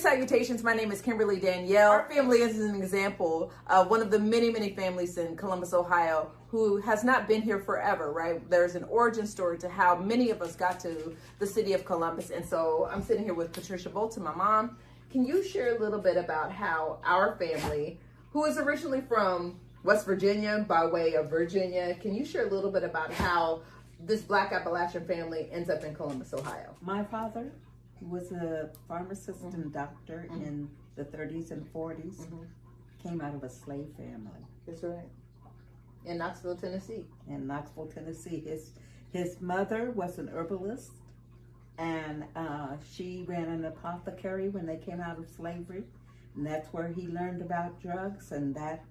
Greetings, salutations. My name is Kimberly Danielle. Our family is an example of one of the many, many families in Columbus, Ohio, who has not been here forever, right? There's an origin story to how many of us got to the city of Columbus. And so I'm sitting here with Patricia Bolton, my mom. Can you share a little bit about how our family, who is originally from West Virginia by way of Virginia, can you share a little bit about how this Black Appalachian family ends up in Columbus, Ohio? My father was a pharmacist and doctor in the 30s and 40s. Came out of a slave family. That's right. In Knoxville, Tennessee. In Knoxville, Tennessee. His mother was an herbalist, and she ran an apothecary when they came out of slavery. And that's where he learned about drugs, and that's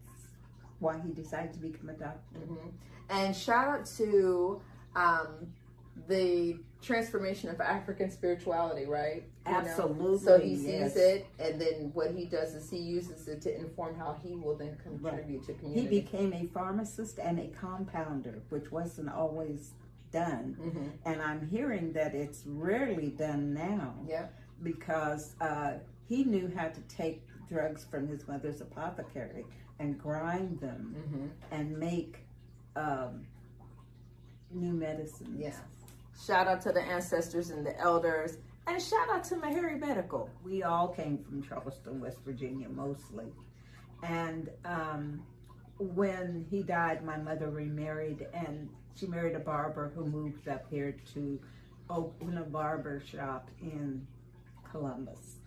why he decided to become a doctor. And shout out to the transformation of African spirituality, right? Absolutely. So he sees it, and then what he does is he uses it to inform how he will then contribute to community. He became a pharmacist and a compounder, which wasn't always done. And I'm hearing that it's rarely done now. Yeah. Because he knew how to take drugs from his mother's apothecary and grind them and make new medicines. Yeah. Shout out to the ancestors and the elders, and shout out to Meharry Medical. We all came from Charleston, West Virginia, mostly. And when he died, my mother remarried, and she married a barber who moved up here to open a barber shop in Columbus.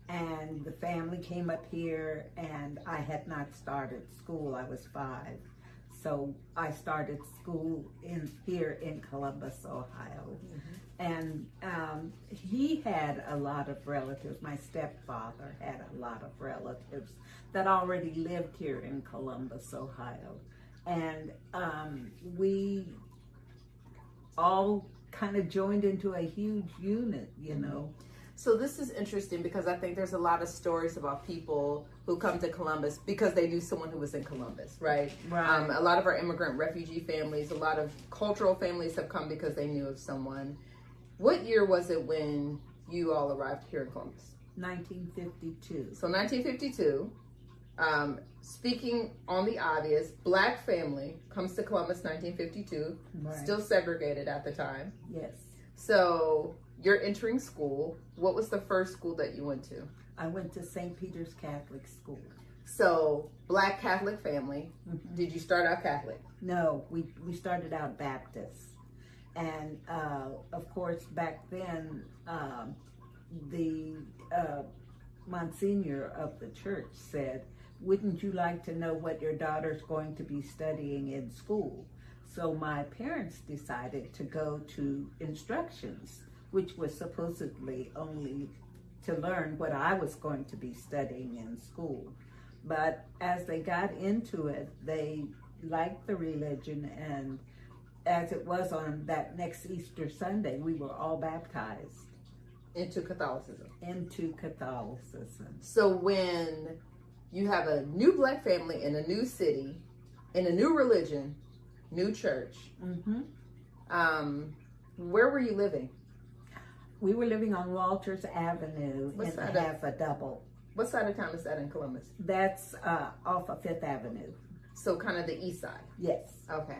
And the family came up here, and I had not started school. I was 5. So I started school here in Columbus, Ohio. And he had a lot of relatives. My stepfather had a lot of relatives that already lived here in Columbus, Ohio. And we all kind of joined into a huge unit, you know. So this is interesting because I think there's a lot of stories about people who come to Columbus because they knew someone who was in Columbus, right? Right. A lot of our immigrant refugee families, a lot of cultural families have come because they knew of someone. What year was it when you all arrived here in Columbus? 1952. So 1952, speaking on the obvious, Black family comes to Columbus 1952, still segregated at the time. Yes. So you're entering school. What was the first school that you went to? I went to St. Peter's Catholic School. So, Black Catholic family. Did you start out Catholic? No, we started out Baptist. And, of course, back then, the Monsignor of the church said, wouldn't you like to know what your daughter's going to be studying in school? So my parents decided to go to instructions, which was supposedly only to learn what I was going to be studying in school. But as they got into it, they liked the religion, and as it was on that next Easter Sunday, we were all baptized. Into Catholicism. Into Catholicism. So when you have a new Black family in a new city, in a new religion, new church, where were you living? We were living on Walters Avenue in half a double. What side of town is that in Columbus? That's off of 5th Avenue. So kind of the east side? Yes. Okay.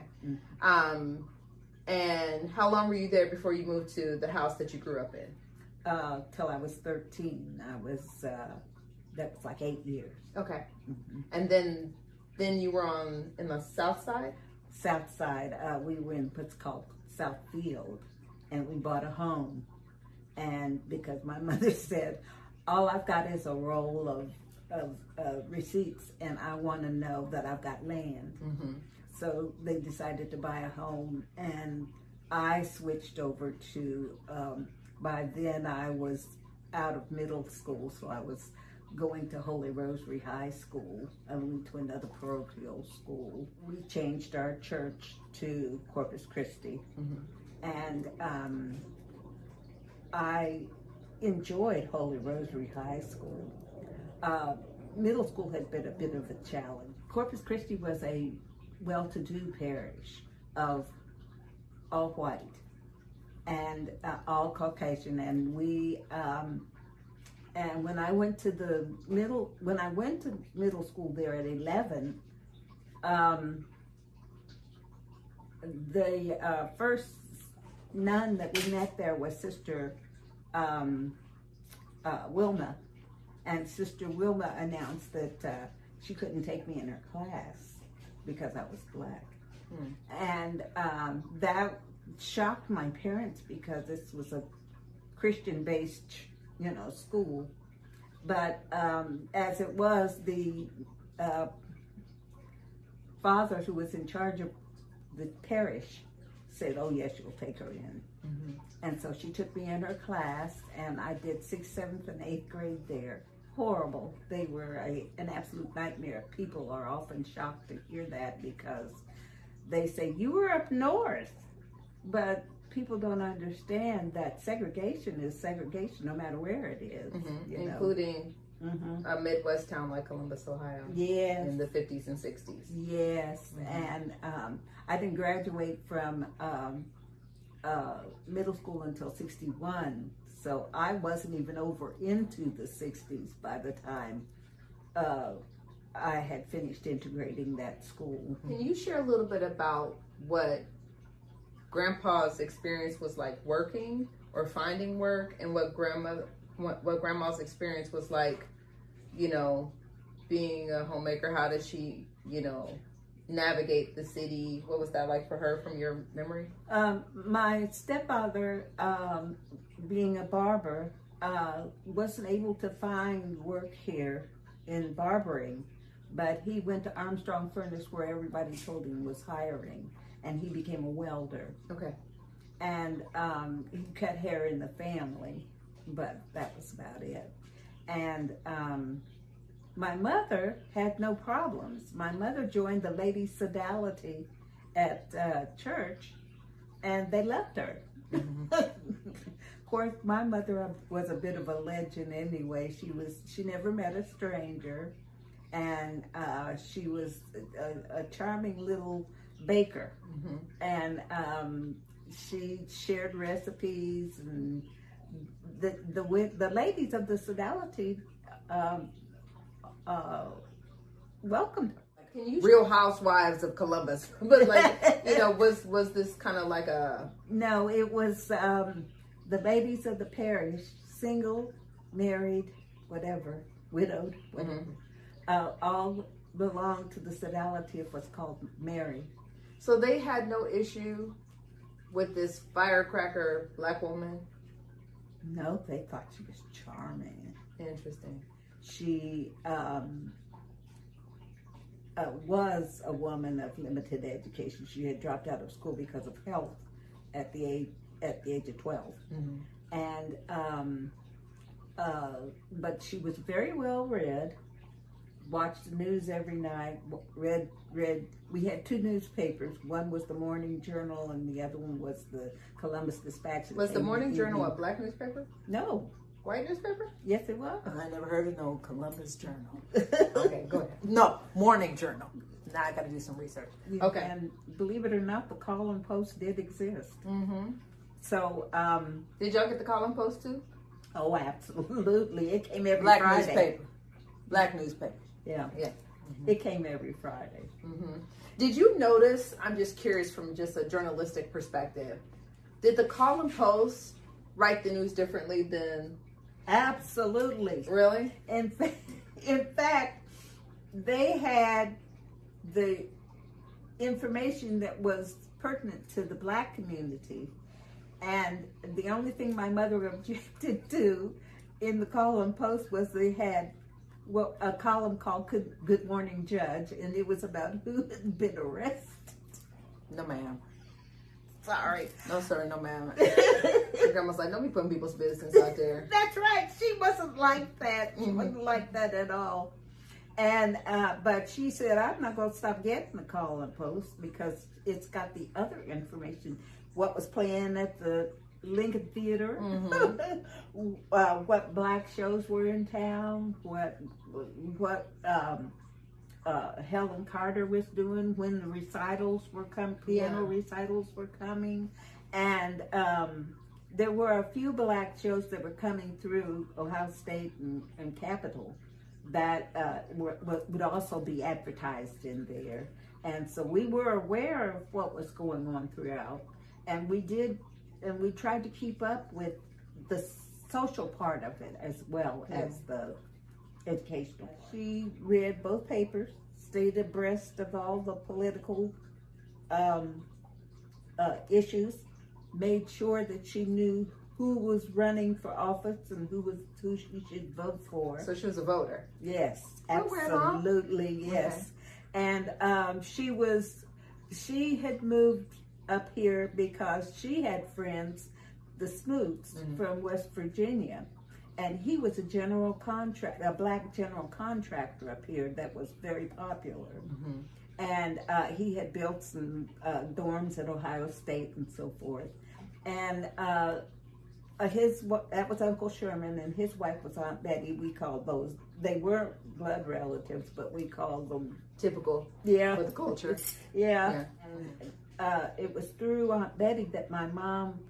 And how long were you there before you moved to the house that you grew up in? Till I was 13. That was like 8 years. Okay. And then you were in the south side? South side. We were in what's called Southfield, and we bought a home. And because my mother said, all I've got is a roll of receipts, and I want to know that I've got land. So they decided to buy a home, and I switched over to, by then I was out of middle school, so I was going to Holy Rosary High School. I went to another parochial school. We changed our church to Corpus Christi. And I enjoyed Holy Rosary High School. Middle school had been a bit of a challenge. Corpus Christi was a well-to-do parish of all white and all Caucasian, and we And when I went to middle school there at 11, the first nun that we met there was Sister Wilma, and Sister Wilma announced that she couldn't take me in her class because I was black. And that shocked my parents because this was a Christian-based, school. But as it was, the father who was in charge of the parish said, "Oh yes, you'll take her in." And so she took me in her class, and I did 6th, 7th, and 8th grade there. Horrible. They were an absolute nightmare. People are often shocked to hear that because they say, "You were up north," but people don't understand that segregation is segregation no matter where it is. Including a Midwest town like Columbus, Ohio. Yes. In the 50s and 60s. Yes. And I didn't graduate from middle school until 61. So I wasn't even over into the 60s by the time I had finished integrating that school. Can you share a little bit about what Grandpa's experience was like working or finding work, and what Grandma's experience was like, being a homemaker? How did she, navigate the city? What was that like for her from your memory? My stepfather, being a barber, wasn't able to find work here in barbering, but he went to Armstrong Furnace where everybody told him was hiring, and he became a welder. Okay. And he cut hair in the family, but that was about it. And my mother had no problems. My mother joined the Ladies' Sodality at church, and they loved her. Of course, my mother was a bit of a legend anyway. She never met a stranger, and she was a charming little baker, and she shared recipes, and the ladies of the Sodality welcomed her. Real Housewives of Columbus, but was this kind of like a? No, it was the ladies of the parish, single, married, whatever, widowed, whatever, all belonged to the Sodality of what's called married. So they had no issue with this firecracker black woman? No, they thought she was charming. Interesting. She was a woman of limited education. She had dropped out of school because of health at the age of 12. And but she was very well read, watched the news every night, read. We had two newspapers. One was the Morning Journal, and the other one was the Columbus Dispatch. Was the Morning Journal a black newspaper? No. White newspaper? Yes, it was. I never heard of no Columbus Journal. Okay, go ahead. No, Morning Journal. Now I got to do some research. Yeah, okay. And believe it or not, the Column Post did exist. So, did y'all get the Column Post too? Oh, absolutely. It came every black Friday. Newspaper. Black newspaper. Yeah. It came every Friday. Did you notice, I'm just curious from just a journalistic perspective, did the Column Post write the news differently than? Absolutely. Really? In fact, they had the information that was pertinent to the black community. And the only thing my mother objected to in the Column Post was they had a column called Good Morning Judge, and it was about who had been arrested. No, ma'am. Sorry. No, sir. No, ma'am. Your grandma's like, don't be putting people's business out there. That's right. She wasn't like that. She wasn't like that at all. And but she said, I'm not going to stop getting the Column Post because it's got the other information. What was playing at the Lincoln Theater, what black shows were in town, what Helen Carter was doing when the recitals were piano recitals were coming, and there were a few black shows that were coming through Ohio State and Capitol that would also be advertised in there. And so we were aware of what was going on throughout. And we tried to keep up with the social part of it as well as the educational. She read both papers, stayed abreast of all the political issues, made sure that she knew who was running for office and who she should vote for. So she was a voter. Yes, Oh, absolutely, yes. Okay. And she had moved up here because she had friends, the Smoots from West Virginia, and he was a black general contractor up here that was very popular. And he had built some dorms at Ohio State and so forth. And that was Uncle Sherman, and his wife was Aunt Betty. We called those, they weren't blood relatives, but we called them typical. Yeah. For the culture. Yeah. And it was through Aunt Betty that my mom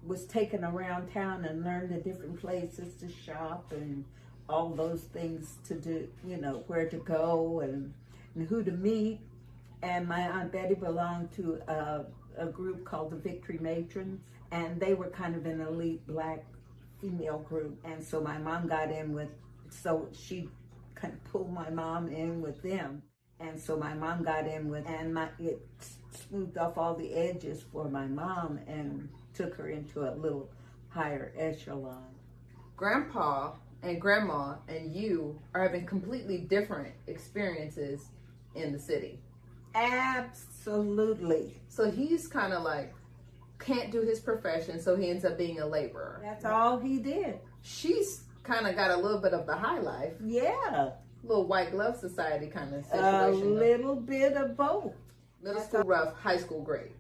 was taken around town and learned the different places to shop and all those things to do, where to go and who to meet. And my Aunt Betty belonged to a group called the Victory Matrons, and they were kind of an elite black female group. And so my mom got in so she kind of pulled my mom in with them. And so my mom got in it smoothed off all the edges for my mom and took her into a little higher echelon. Grandpa and Grandma and you are having completely different experiences in the city. Absolutely. So he's kind of like, can't do his profession, so he ends up being a laborer. That's all he did. She's kind of got a little bit of the high life. Yeah. Little white glove society kind of situation. A little bit of both. Middle school rough, high school great.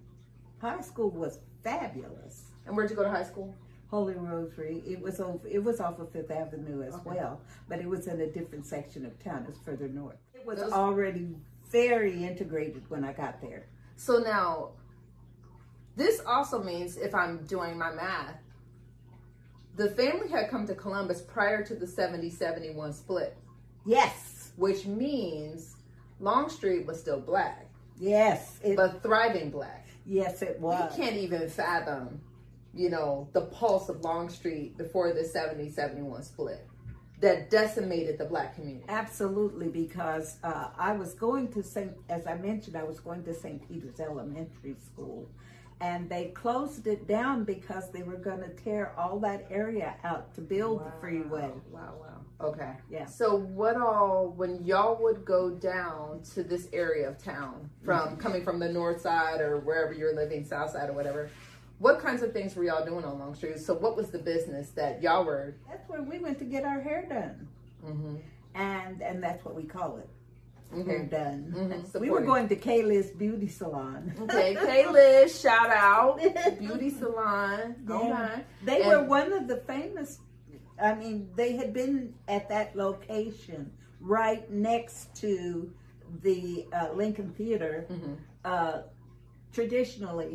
High school was fabulous. And where'd you go to high school? Holy Rosary. It was off of Fifth Avenue as well, but it was in a different section of town. It's further north. It was already very integrated when I got there. So now, this also means, if I'm doing my math, the family had come to Columbus prior to the 70-71 split. Yes. Which means Longstreet was still black. Yes. But thriving black. Yes, it was. You can't even fathom, the pulse of Longstreet before the 70-71 split that decimated the black community. Absolutely, because I was going to as I mentioned, I was going to St. Peter's Elementary School, and they closed it down because they were going to tear all that area out to build the freeway. Wow. Okay. Yeah. So when y'all would go down to this area of town, coming from the north side or wherever you're living, south side or whatever, what kinds of things were y'all doing on Longstreet? So what was the business that y'all were? That's where we went to get our hair done. And that's what we call it. Hair done. We were going to Kayla's Beauty Salon. Okay, Kayla's, shout out. Beauty Salon. Yeah. They were one of the famous, they had been at that location right next to the Lincoln Theater,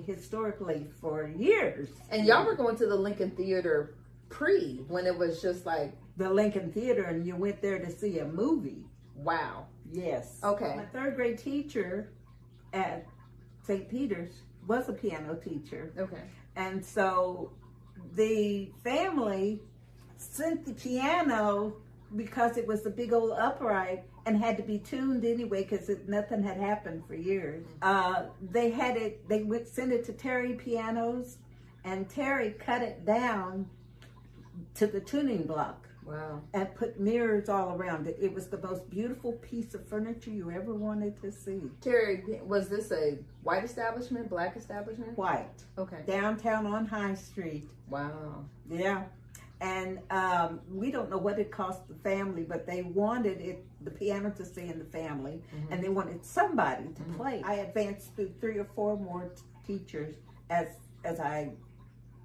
historically, for years. And y'all were going to the Lincoln Theater when it was just like... The Lincoln Theater, and you went there to see a movie. Wow. Yes. Okay. My third grade teacher at St. Peter's was a piano teacher. Okay. And so the family sent the piano because it was a big old upright and had to be tuned anyway because nothing had happened for years. They sent it to Terry Pianos, and Terry cut it down to the tuning block. Wow. And put mirrors all around it. It was the most beautiful piece of furniture you ever wanted to see. Terry, was this a white establishment, black establishment? White. Okay. Downtown on High Street. Wow. Yeah. And we don't know what it cost the family, but they wanted the piano to stay in the family, and they wanted somebody to play. I advanced through 3 or 4 more teachers as I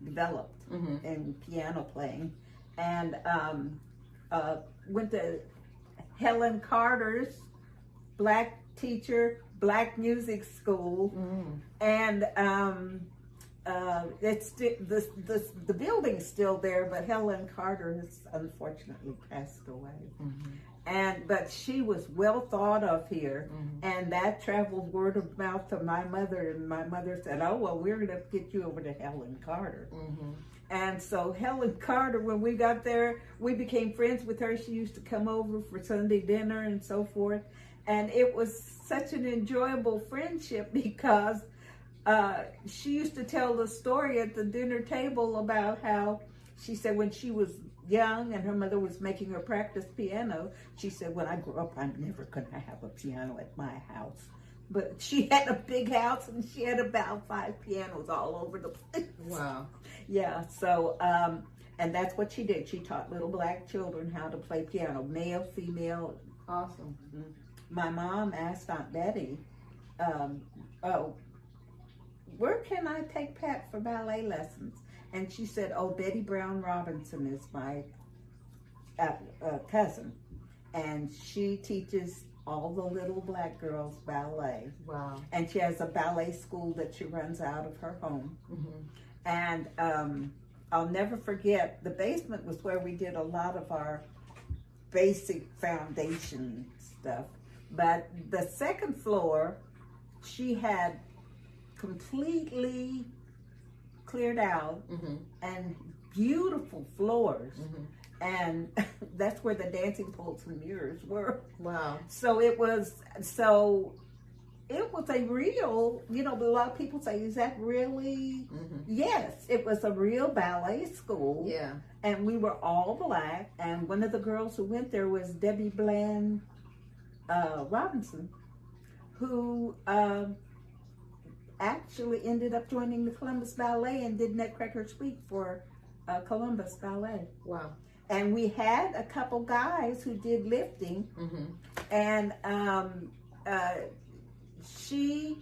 developed in piano playing. And went to Helen Carter's black teacher, black music school, and it's the building's still there, but Helen Carter has unfortunately passed away. But she was well thought of here, and that traveled word of mouth to my mother, and my mother said, "Oh well, we're gonna get you over to Helen Carter." And so Helen Carter, when we got there, we became friends with her. She used to come over for Sunday dinner and so forth, and it was such an enjoyable friendship because she used to tell the story at the dinner table about how she said when she was young and her mother was making her practice piano, she said, "When I grow up, I'm never going to have a piano at my house." But she had a big house and she had about 5 pianos all over the place. Wow. Yeah, so, and that's what she did. She taught little black children how to play piano, male, female. Awesome. My mom asked Aunt Betty, where can I take Pat for ballet lessons? And she said, "Oh, Betty Brown Robinson is my cousin, and she teaches all the little black girls ballet." Wow. And she has a ballet school that she runs out of her home. And I'll never forget, the basement was where we did a lot of our basic foundation stuff. But the second floor, she had completely cleared out and beautiful floors. And that's where the dancing poles and mirrors were. Wow. So it was a real, but a lot of people say, "Is that really?" Yes, it was a real ballet school. Yeah. And we were all black. And one of the girls who went there was Debbie Bland Robinson, who actually ended up joining the Columbus Ballet and did Nutcracker Suite for Columbus Ballet. Wow. And we had a couple guys who did lifting, and she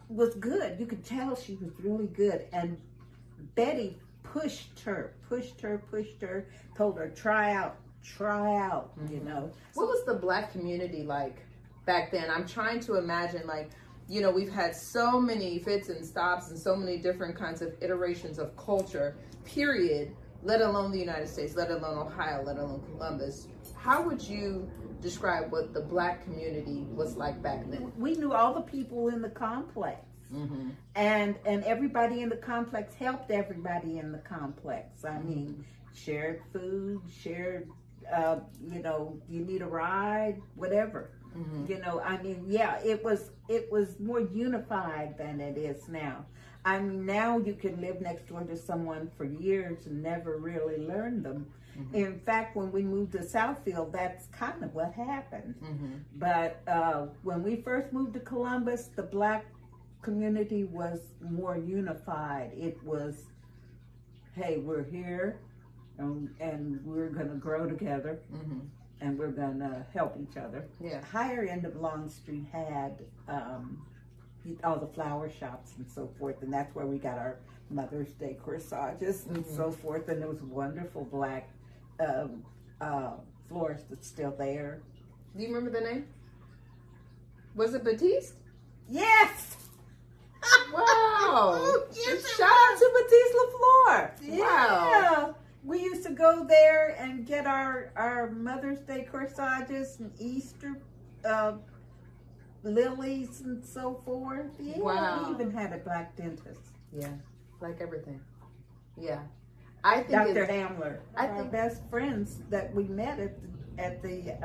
was good. You could tell she was really good. And Betty pushed her, told her, try out, What was the black community like back then? I'm trying to imagine, we've had so many fits and stops and so many different kinds of iterations of culture, period, let alone the United States, let alone Ohio, let alone Columbus. How would you describe what the black community was like back then? We knew all the people in the complex. And everybody in the complex helped everybody in the complex. I mean, shared food, shared, you need a ride, whatever. It was more unified than it is now. I mean, now you can live next door to someone for years and never really learn them. In fact, when we moved to Southfield, that's kind of what happened. But when we first moved to Columbus, the black community was more unified. It was, hey, we're here and we're going to grow together. And we're going to help each other. Yeah. Higher end of Long Street had all the flower shops and so forth, and that's where we got our Mother's Day corsages and so forth. And there was wonderful black florist that's still there. Do you remember the name? Was it Batiste? Yes. Wow. Yes, Shout out to Batiste LaFleur. Yeah. Wow. We used to go there and get our Mother's Day corsages and Easter lilies and so forth. Yeah, Wow. We even had a black dentist. Yeah, like everything. Yeah. I think Dr. Hamler. Our think best friends that we met at the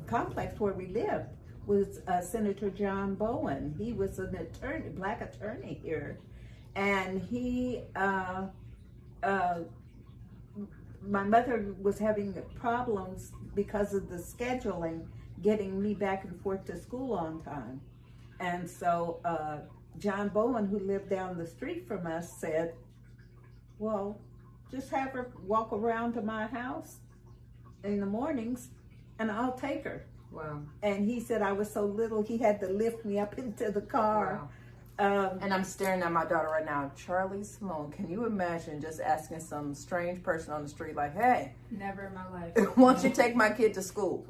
complex where we lived was Senator John Bowen. He was an attorney, black attorney here. And he, my mother was having problems because of the scheduling, getting me back and forth to school on time. And so John Bowen, who lived down the street from us, said, well, just have her walk around to my house in the mornings and I'll take her. Wow. And he said I was so little, he had to lift me up into the car. Wow. And I'm staring at my daughter right now, Charlie Sloan. Can you imagine just asking some strange person on the street like, hey, never in my life. why don't you take my kid to school?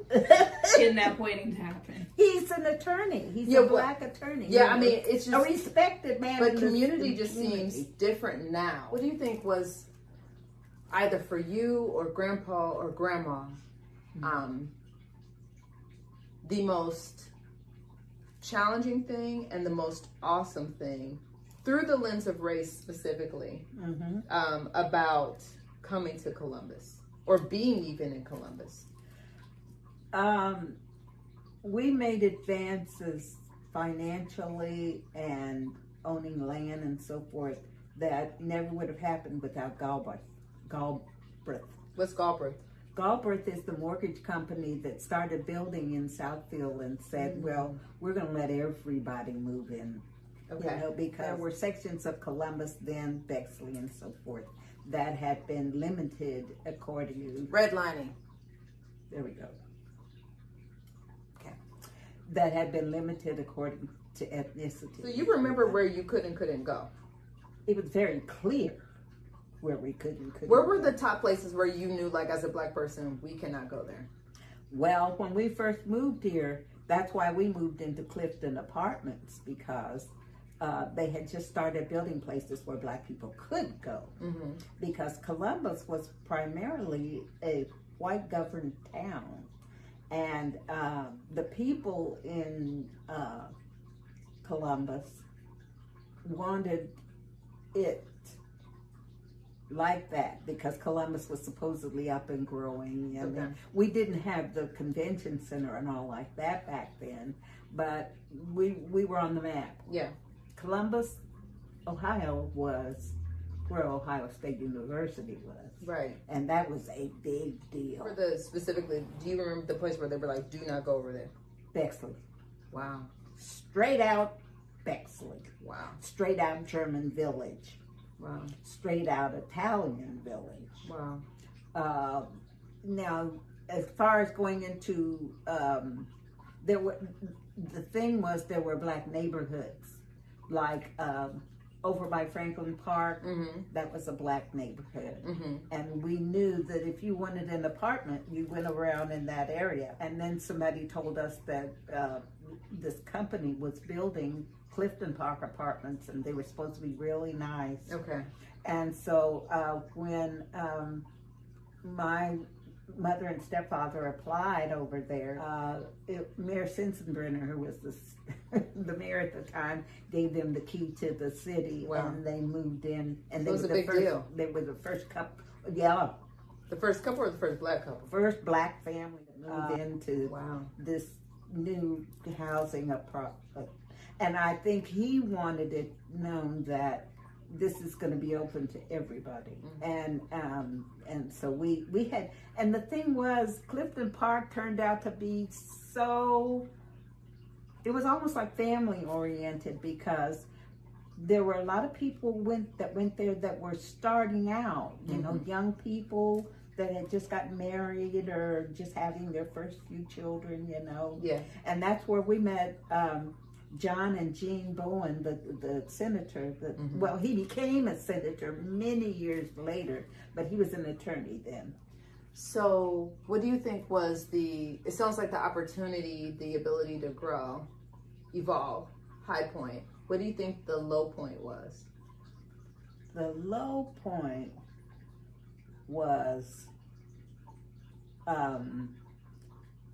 Kidnap waiting to happen. He's an attorney. He's Yeah, a but- black attorney. Yeah, I mean, it's a just, respected man. but in the community just community. seems different now. What do you think was either for you or grandpa or grandma, the most challenging thing and the most awesome thing through the lens of race specifically about coming to Columbus or being even in Columbus? We made advances financially and owning land and so forth that never would have happened without Galbraith. What's Galbraith? Galbraith is the mortgage company that started building in Southfield and said, well, we're going to let everybody move in. Okay. You know, because there were sections of Columbus, then Bexley and so forth, that had been limited according to... Redlining. There we go. Okay. That had been limited according to ethnicity. So you remember where you could and couldn't go? It was very clear where we could and couldn't Where were go. the top places where you knew, like, as a black person, we cannot go there? Well, when we first moved here, that's why we moved into Clifton Apartments, because they had just started building places where black people could go. Because Columbus was primarily a white governed town. And the people in Columbus wanted it like that because Columbus was supposedly up and growing, and we didn't have the convention center and all like that back then, but we were on the map. Yeah. Columbus, Ohio was where Ohio State University was. Right. And that was a big deal. For the specifically, do you remember the place where they were like, do not go over there? Bexley. Wow. Straight out Bexley. Wow. Straight out German Village. Wow. Straight out Italian Village. Wow. Now, as far as going into, there were, the thing was there were black neighborhoods, like over by Franklin Park, that was a black neighborhood. And we knew that if you wanted an apartment, you went around in that area. And then somebody told us that this company was building Clifton Park apartments, and they were supposed to be really nice. Okay. And so when my mother and stepfather applied over there, Mayor Sensenbrenner, who was the mayor at the time, gave them the key to the city. Wow. And they moved in. And So it was a big deal. They were the first couple. Yeah. The first couple or the first black couple? First black family that moved into Wow. this new housing and I think he wanted it known that this is going to be open to everybody. And so we had, and the thing was, Clifton Park turned out to be so, it was almost like family oriented, because there were a lot of people that went there that were starting out, you know, young people that had just gotten married or just having their first few children, you know. Yeah. And that's where we met John and Jean Bowen, the senator. Well, he became a senator many years later, but he was an attorney then. So what do you think was it sounds like the opportunity, the ability to grow, evolve, high point. What do you think the low point was? The low point was,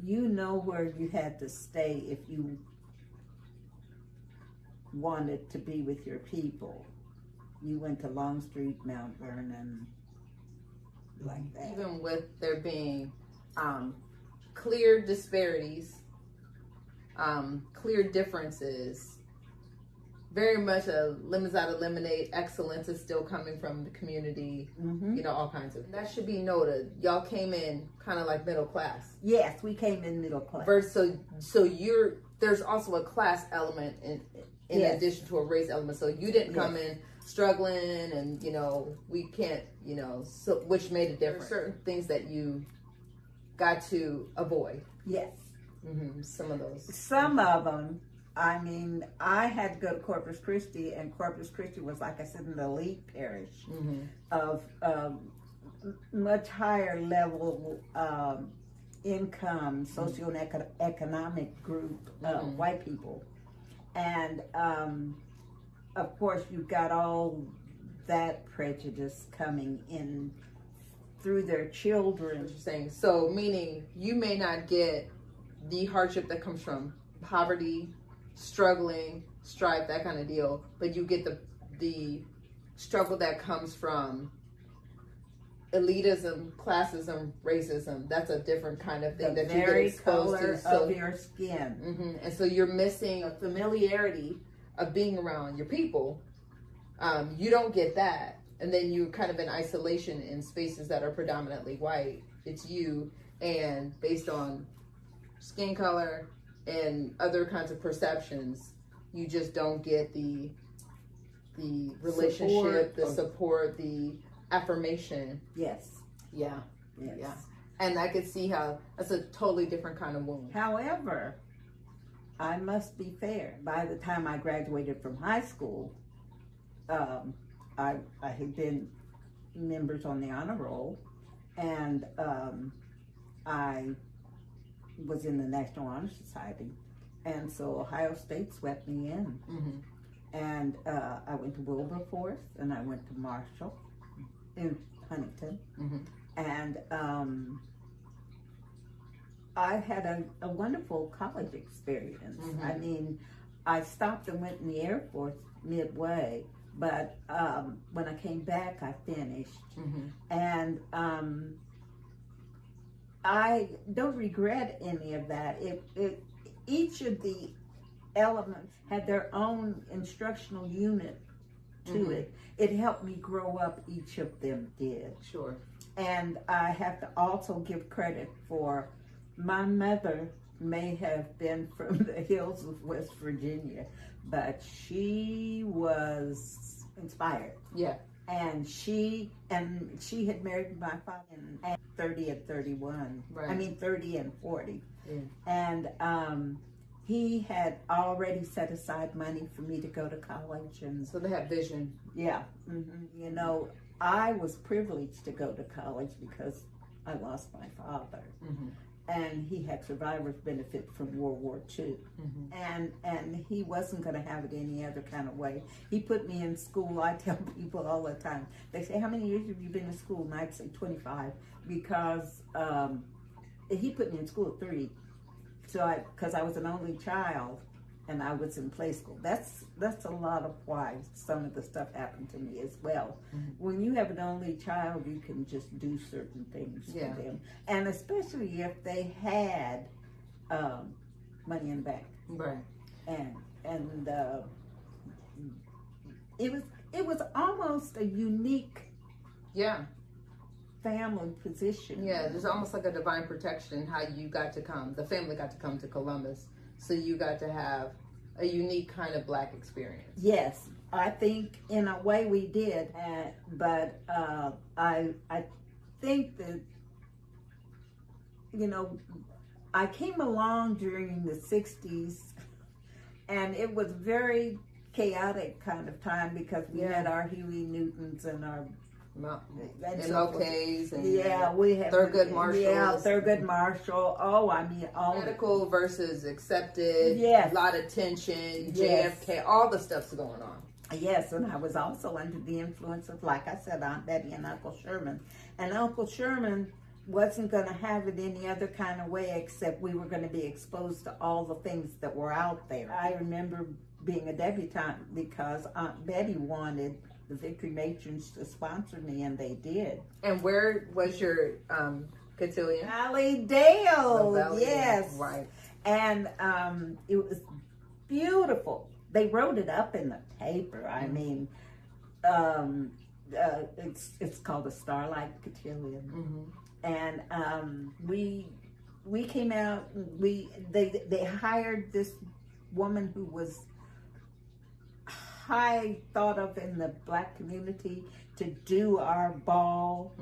you know where you had to stay if you wanted to be with your people. You went to Longstreet, Mount Vernon, like that. Even with there being clear disparities, clear differences, very much a lemons out of lemonade, excellence is still coming from the community, you know, all kinds of. That should be noted. Y'all came in kind of like middle class. Yes, we came in middle class. So there's also a class element in addition to a race element. So you didn't come in struggling, and you know, we can't, you know, so which made it different. Certain things that you got to avoid. Yes. Some of those. Some of them. I mean, I had to go to Corpus Christi, and Corpus Christi was, like I said, an elite parish of much higher level income, socioeconomic group of white people. And of course, you've got all that prejudice coming in through their children. What you're saying. So, meaning you may not get the hardship that comes from poverty, struggling, strife, that kind of deal, but you get the struggle that comes from elitism, classism, racism. That's a different kind of thing The that you get very exposed color to. So, of your skin. and so you're missing a familiarity of being around your people. You don't get that. And then you're kind of in isolation in spaces that are predominantly white. It's you, and based on skin color and other kinds of perceptions, you just don't get the relationship, the support, the affirmation. Yes. Yeah. Yes. Yeah. And I could see how that's a totally different kind of wound. However, I must be fair. By the time I graduated from high school, I had been members on the honor roll, and I was in the National Honor Society, and so Ohio State swept me in. And I went to Wilberforce, and I went to Marshall in Huntington, and I had a wonderful college experience. I mean, I stopped and went in the Air Force midway, but when I came back, I finished. And I don't regret any of that. Each of the elements had their own instructional unit to it. It helped me grow up, each of them did. Sure. And I have to also give credit for my mother may have been from the hills of West Virginia, but she was inspired. Yeah. And she had married my father at 30 and 31. Right. I mean 30 and 40. Yeah. And he had already set aside money for me to go to college, and So they have vision. yeah, you know, I was privileged to go to college because I lost my father, and he had survivor's benefit from World War II, and he wasn't going to have it any other kind of way. He put me in school. I tell people all the time. They say, "How many years have you been in school?" And I'd say 25, because he put me in school at 3. So because I was an only child, and I was in play school. That's a lot of why some of the stuff happened to me as well. When you have an only child, you can just do certain things for them, and especially if they had money in the bank. Right. And it was almost a unique family position. Yeah, there's almost like a divine protection how you got to come, the family got to come to Columbus, so you got to have a unique kind of Black experience. Yes, I think in a way we did, but I think that, you know, I came along during the 60s, and it was very chaotic kind of time, because we had our Huey Newtons and our MLKs and we had Thurgood Marshall. Yeah, Thurgood Marshall. Oh, I mean, all medical versus accepted. Yes. A lot of tension. Yes. JFK. All the stuff's going on. Yes, and I was also under the influence of, like I said, Aunt Betty and Uncle Sherman. And Uncle Sherman wasn't going to have it any other kind of way, except we were going to be exposed to all the things that were out there. I remember being a debutante because Aunt Betty wanted the Victory Matrons to sponsor me, and they did. And where was your cotillion? Valley Dale, yes. Right. And it was beautiful. They wrote it up in the paper. I mean, it's called the Starlight Cotillion. And we came out. They hired this woman who was high thought of in the Black community to do our ball,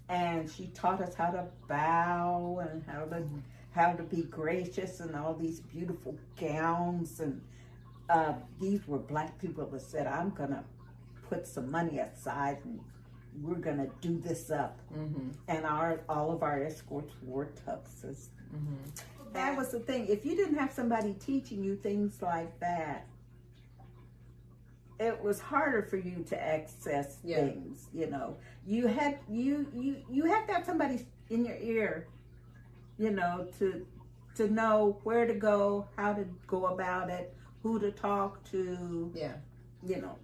and she taught us how to bow and how to be gracious, and all these beautiful gowns. And these were Black people that said, "I'm gonna put some money aside and we're gonna do this up. And all of our escorts wore tuxes. That was the thing. If you didn't have somebody teaching you things like that, it was harder for you to access things. You know, you have to have somebody in your ear, you know, to know where to go, how to go about it, who to talk to. Yeah. You know.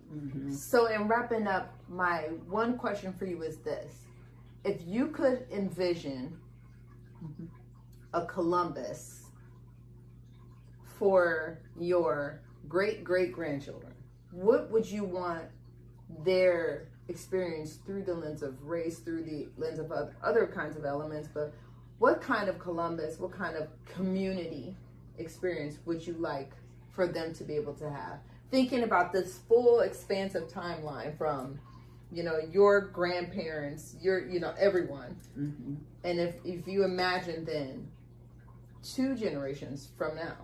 So in wrapping up, my one question for you is this. If you could envision a Columbus for your great-great-grandchildren, what would you want their experience through the lens of race, through the lens of other kinds of elements, but what kind of Columbus, what kind of community experience would you like for them to be able to have? Thinking about this full expansive timeline from, you know, your grandparents, you know, everyone. And if you imagine then 2 generations from now,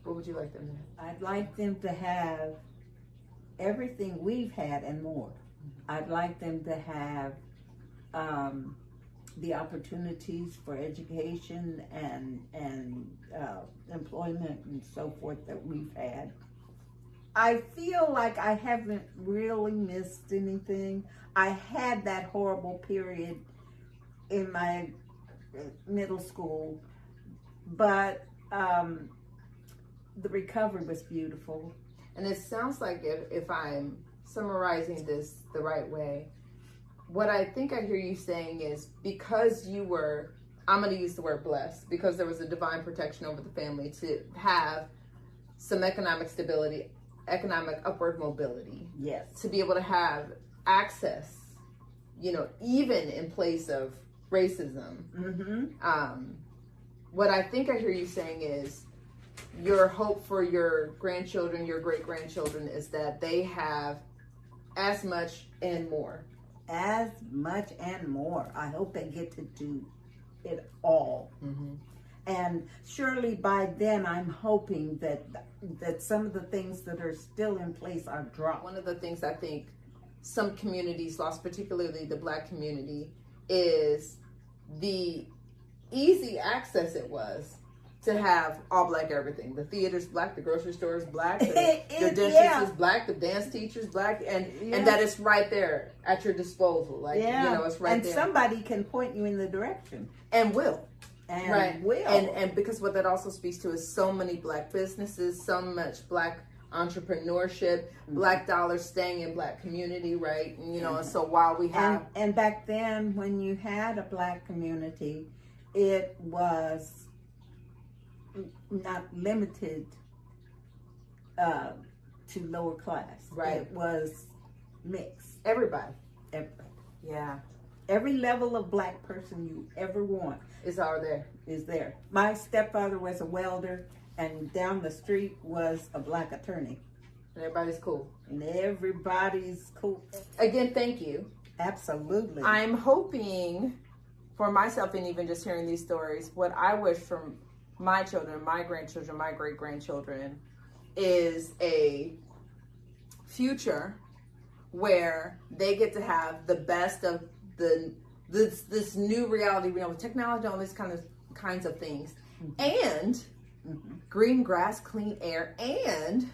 what would you like them to have? I'd like them to have everything we've had and more. I'd like them to have the opportunities for education and employment and so forth that we've had. I feel like I haven't really missed anything. I had that horrible period in my middle school, but the recovery was beautiful. And it sounds like, if I'm summarizing this the right way, what I think I hear you saying is, because you were, I'm going to use the word blessed, because there was a divine protection over the family to have some economic stability, economic upward mobility. Yes. To be able to have access, you know, even in place of racism. What I think I hear you saying is, your hope for your grandchildren, your great-grandchildren, is that they have as much and more. As much and more. I hope they get to do it all. And surely by then, I'm hoping that some of the things that are still in place are dropped. One of the things I think some communities lost, particularly the Black community, is the easy access it was to have all Black everything. The theater's Black, the grocery store is Black, the dentist is Black, the dance teacher's Black, and that it's right there at your disposal. Like, you know, it's right there. And somebody can point you in the direction. And will. And will. And because what that also speaks to is so many Black businesses, so much Black entrepreneurship, Black dollars staying in Black community, right? And, you know, and so while we have... And back then, when you had a Black community, it was not limited to lower class. Right. It was mixed. Everybody. Yeah. Every level of Black person you ever want is there. My stepfather was a welder, and down the street was a Black attorney. And everybody's cool. And everybody's cool. Again, thank you. Absolutely. I'm hoping for myself, and even just hearing these stories, what I wish from my children, my grandchildren, my great-grandchildren, is a future where they get to have the best of this new reality, you know, with technology, all these kinds of things, and green grass, clean air, and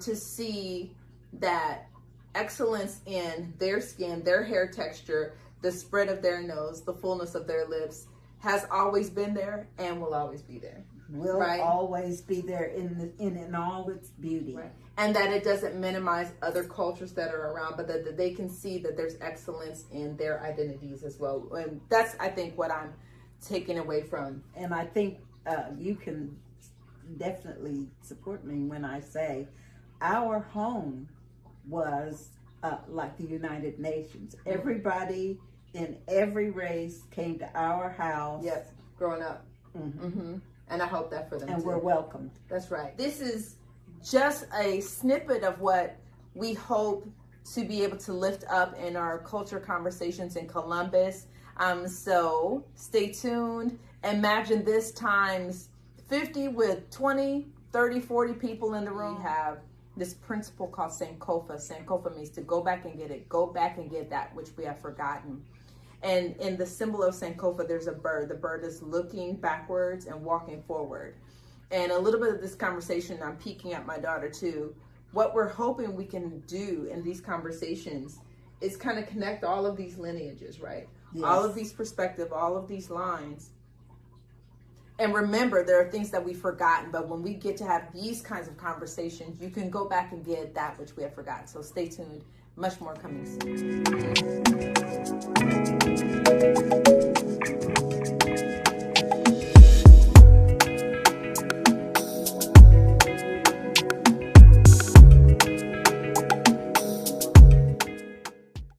to see that excellence in their skin, their hair texture, the spread of their nose, the fullness of their lips, has always been there and will always be there. Will always be there in all its beauty. Right. And that it doesn't minimize other cultures that are around, but that they can see that there's excellence in their identities as well. And that's, I think, what I'm taking away from. And I think you can definitely support me when I say our home was like the United Nations. Everybody in every race came to our house. Yes, growing up. And I hope that for them, and too. We're welcomed. That's right. This is just a snippet of what we hope to be able to lift up in our culture conversations in Columbus. So stay tuned. Imagine this times 50 with 20, 30, 40 people in the room. We have this principle called Sankofa. Sankofa means to go back and get it. Go back and get that which we have forgotten. And in the symbol of Sankofa, there's a bird. The bird is looking backwards and walking forward. And a little bit of this conversation, I'm peeking at my daughter too. What we're hoping we can do in these conversations is kind of connect all of these lineages, right? Yes. All of these perspectives, all of these lines. And remember, there are things that we've forgotten, but when we get to have these kinds of conversations, you can go back and get that which we have forgotten. So stay tuned. Much more coming soon.